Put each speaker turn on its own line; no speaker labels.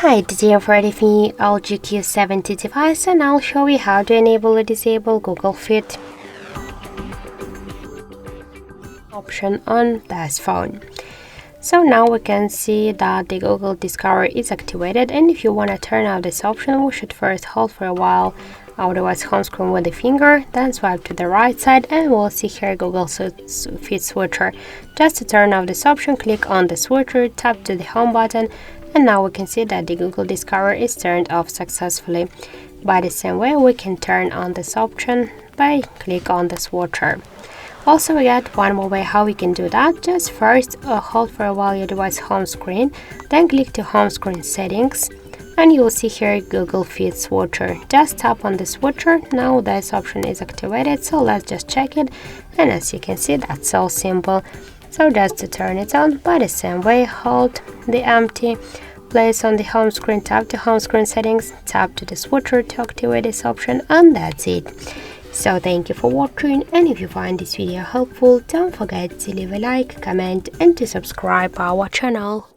Hi, today I've ready for you LG Q70 device and I'll show you how to enable or disable Google Fit option on this phone. So now we can see that the Google Discover is activated, and if you want to turn off this option, we should first hold for a while our device home screen with the finger, then swipe to the right side and we'll see here Google Fit switcher. Just to turn off this option, click on the switcher, tap to the home button, and now we can see that the Google Discover is turned off successfully. By the same way, we can turn on this option by click on the switcher. Also, we got one more way how we can do that. Just first hold for a while your device home screen, then click to home screen settings, and you will see here Google Fit switcher. Just tap on the switcher. Now this option is activated, so let's just check it, and as you can see, that's so simple. So just to turn it on, by the same way, hold the empty place on the home screen, tap to home screen settings, tap to the switcher to activate this option, and that's it. So thank you for watching, and if you find this video helpful, don't forget to leave a like, comment and to subscribe our channel.